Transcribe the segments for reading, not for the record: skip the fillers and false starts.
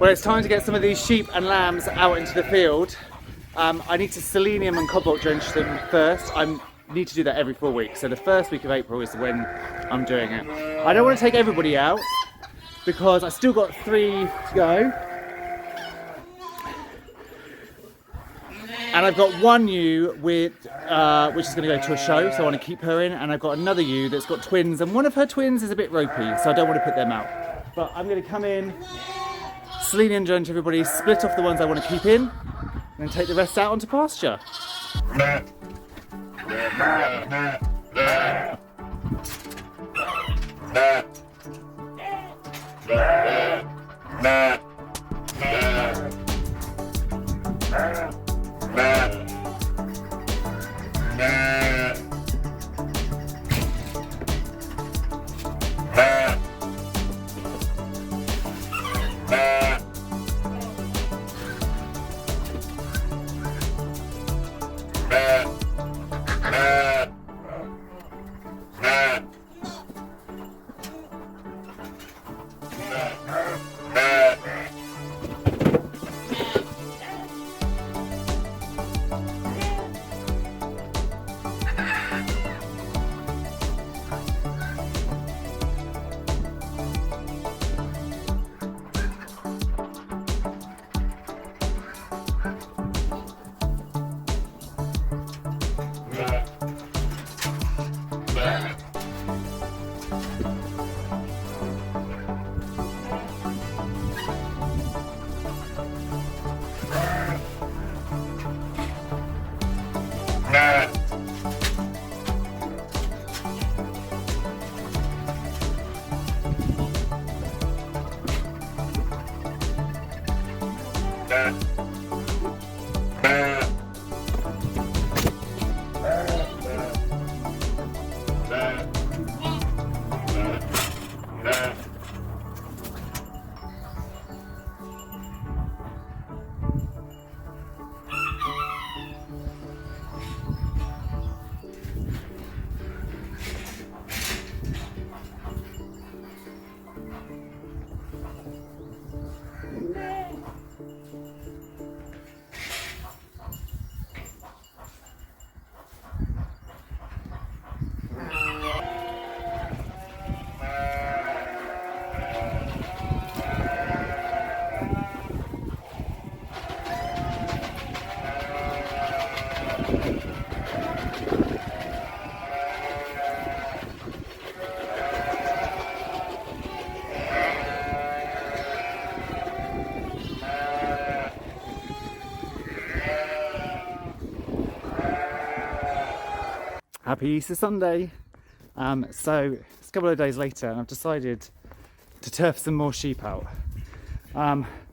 Well, it's time to get some of these sheep and lambs out into the field. I need to selenium and cobalt drench them first. I need to do that every 4 weeks. So the first week of April is when I'm doing it. I don't want to take everybody out because I still got 3 to go. And I've got one ewe with, which is going to go to a show, so I want to keep her in. And I've got another ewe that's got twins, and one of her twins is a bit ropey, so I don't want to put them out. But I'm going to come in, selenium drench everybody, split off the ones I want to keep in, and then take the rest out onto pasture. Happy Easter Sunday. So it's a couple of days later and I've decided to turf some more sheep out.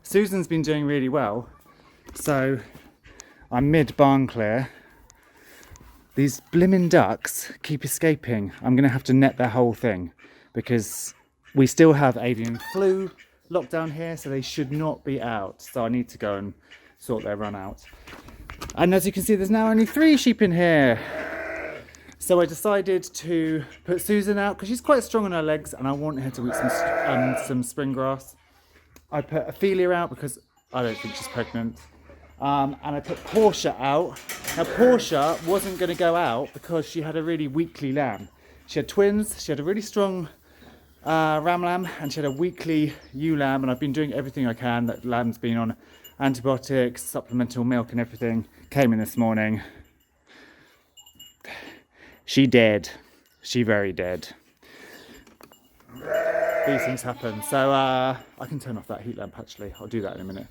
Susan's been doing really well, so I'm mid barn clear. These blimmin' ducks keep escaping. I'm going to have to net their whole thing because we still have avian flu locked down here, so they should not be out. So I need to go and sort their run out. And as you can see, there's now only 3 sheep in here. So I decided to put Susan out because she's quite strong on her legs and I want her to eat some spring grass. I put Ophelia out because I don't think she's pregnant. And I put Portia out. Now Portia wasn't going to go out because she had a really weakly lamb. She had twins, she had a really strong ram lamb, and she had a weakly ewe lamb, and I've been doing everything I can. That lamb's been on antibiotics, supplemental milk and everything. Came in this morning. She dead. She very dead. These things happen. So I can turn off that heat lamp actually. I'll do that in a minute.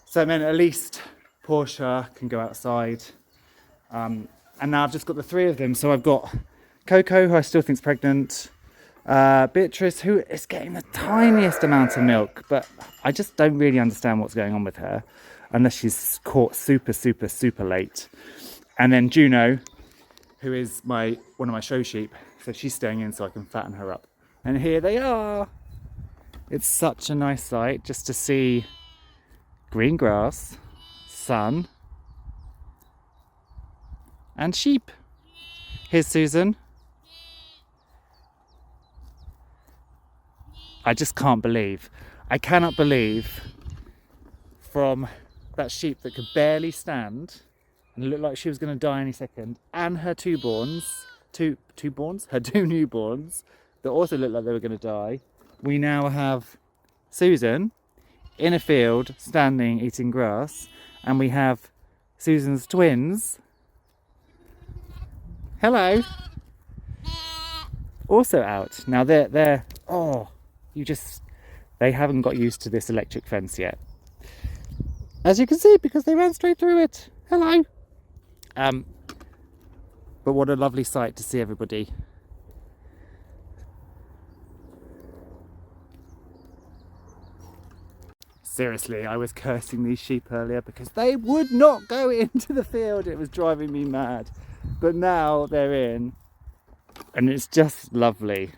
So it meant at least Portia can go outside. And now I've just got the 3 of them. So I've got Coco, who I still think's pregnant. Beatrice, who is getting the tiniest amount of milk. But I just don't really understand what's going on with her. Unless she's caught super, super, super late. And then Juno, who is one of my show sheep, so she's staying in so I can fatten her up. And here they are. It's such a nice sight just to see green grass, sun, and sheep. Here's Susan. I just can't believe, I cannot believe from that sheep that could barely stand and looked like she was going to die any second, and her two newborns that also looked like they were going to die. We now have Susan in a field standing eating grass, and we have Susan's twins, hello, also out. Now they're they haven't got used to this electric fence yet, as you can see, because they ran straight through it. Hello. But what a lovely sight to see everybody. Seriously, I was cursing these sheep earlier because they would not go into the field. It was driving me mad. But now they're in, and it's just lovely.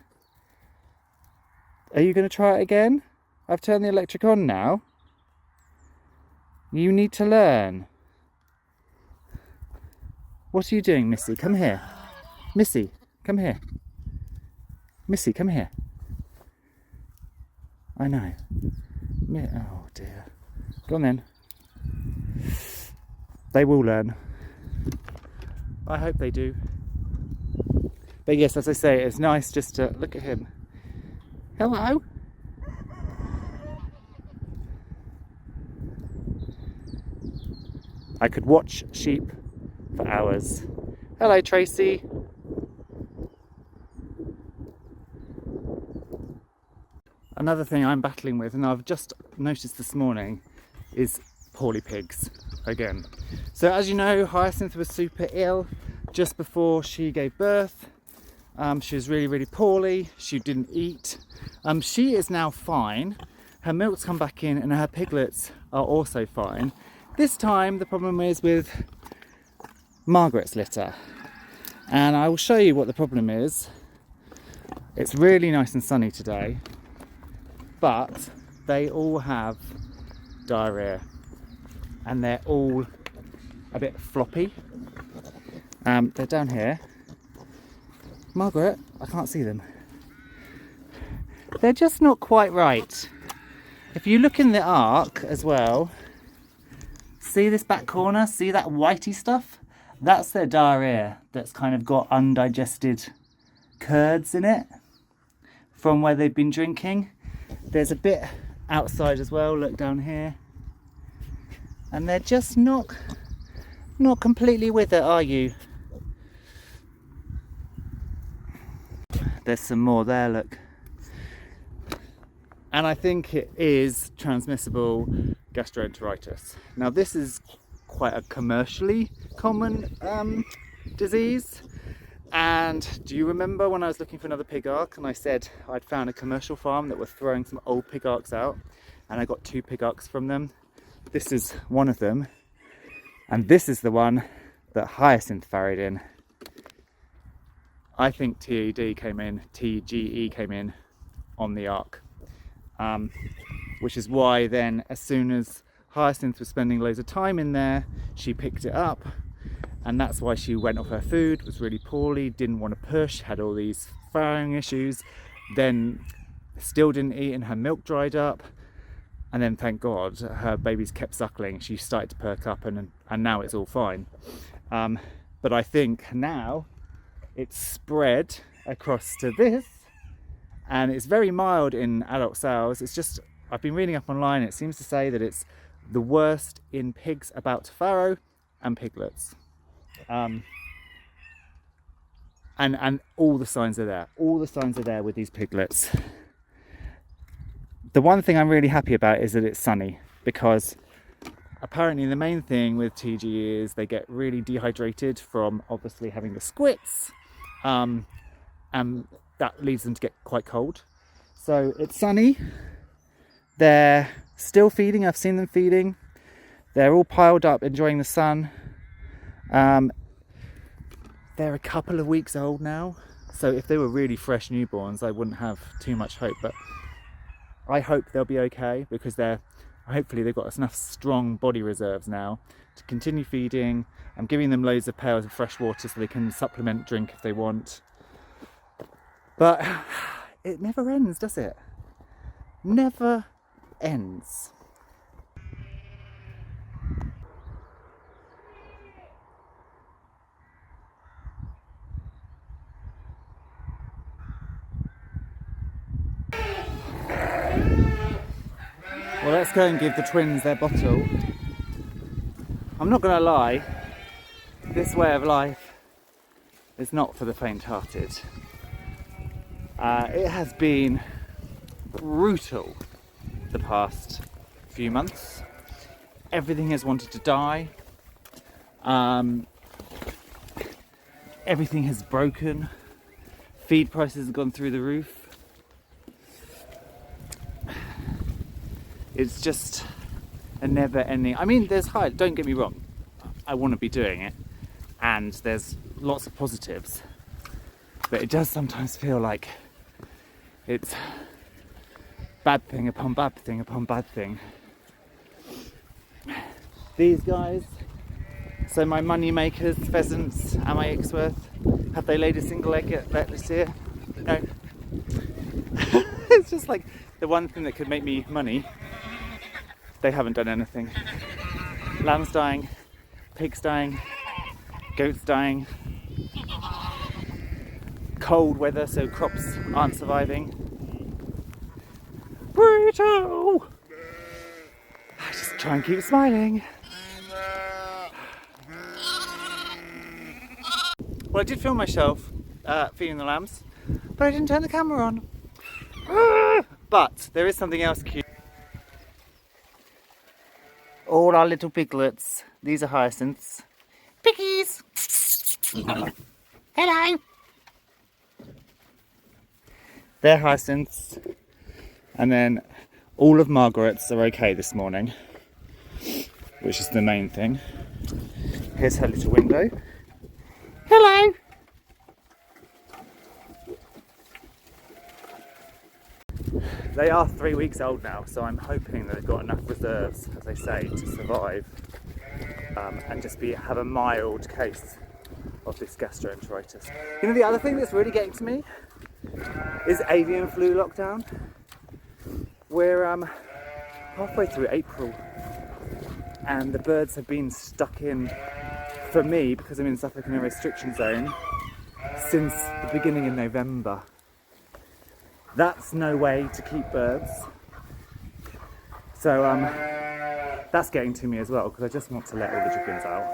Are you going to try it again? I've turned the electric on now. You need to learn. What are you doing, Missy? Come here. Missy, come here. Missy, come here. I know. Oh dear. Go on then. They will learn. I hope they do. But yes, as I say, it's nice just to look at him. Hello. I could watch sheep for hours. Hello, Tracy. Another thing I'm battling with, and I've just noticed this morning, is poorly pigs again. So as you know, Hyacinth was super ill just before she gave birth. She was really poorly. She didn't eat. She is now fine. Her milk's come back in, and her piglets are also fine. This time the problem is with Margaret's litter, and I will show you what the problem is. It's really nice and sunny today, but they all have diarrhea and they're all a bit floppy. They're down here. Margaret, I can't see them. They're just not quite right. If you look in the ark as well, see this back corner, see that whitey stuff? That's their diarrhea that's kind of got undigested curds in it from where they've been drinking. There's a bit outside as well, look down here. And they're just not completely with it, are you? There's some more there, look. And I think it is transmissible gastroenteritis. Now this is quite a commercially common disease. And do you remember when I was looking for another pig ark and I said I'd found a commercial farm that was throwing some old pig arks out, and I got 2 pig arks from them? This is one of them, and this is the one that Hyacinth farried in. I think TGE came in on the ark, which is why then, as soon as Hyacinth was spending loads of time in there, she picked it up. And that's why she went off her food, was really poorly, didn't want to push, had all these farrowing issues, then still didn't eat and her milk dried up. And then thank God her babies kept suckling. She started to perk up and now it's all fine. But I think now it's spread across to this, and it's very mild in adult sows. It's just, I've been reading up online, it seems to say that it's the worst in pigs about to farrow and piglets. And all the signs are there. All the signs are there with these piglets. The one thing I'm really happy about is that it's sunny, because apparently the main thing with TG is they get really dehydrated from obviously having the squits, and that leads them to get quite cold. So it's sunny. They're still feeding. I've seen them feeding. They're all piled up enjoying the sun. They're a couple of weeks old now, so if they were really fresh newborns I wouldn't have too much hope, but I hope they'll be okay, because hopefully they've got enough strong body reserves now to continue feeding. I'm giving them loads of pails of fresh water so they can supplement drink if they want. But it never ends, does it? Never ends. Well, let's go and give the twins their bottle. I'm not going to lie, this way of life is not for the faint-hearted. It has been brutal the past few months. Everything has wanted to die. Everything has broken. Feed prices have gone through the roof. It's just a never-ending. I mean, there's high. Don't get me wrong. I want to be doing it, and there's lots of positives. But it does sometimes feel like it's bad thing upon bad thing upon bad thing. These guys, so my money makers, pheasants and my Icksworth, have they laid a single egg yet this year? No. It's just like the one thing that could make me money. They haven't done anything. Lambs dying, pigs dying, goats dying. Cold weather, so crops aren't surviving. Brutal! I just try and keep smiling. Well, I did film myself feeding the lambs, but I didn't turn the camera on. But there is something else cute. All our little piglets. These are hyacinths. Piggies! Hello! They're hyacinths. And then all of Margaret's are okay this morning, which is the main thing. Here's her little window. Hello! They are 3 weeks old now, so I'm hoping that they've got enough reserves, as they say, to survive and just have a mild case of this gastroenteritis. You know, the other thing that's really getting to me is avian flu lockdown. We're halfway through April, and the birds have been stuck in, for me, because I'm in Suffolk in a restriction zone, since the beginning of November. That's no way to keep birds. So that's getting to me as well, because I just want to let all the chickens out.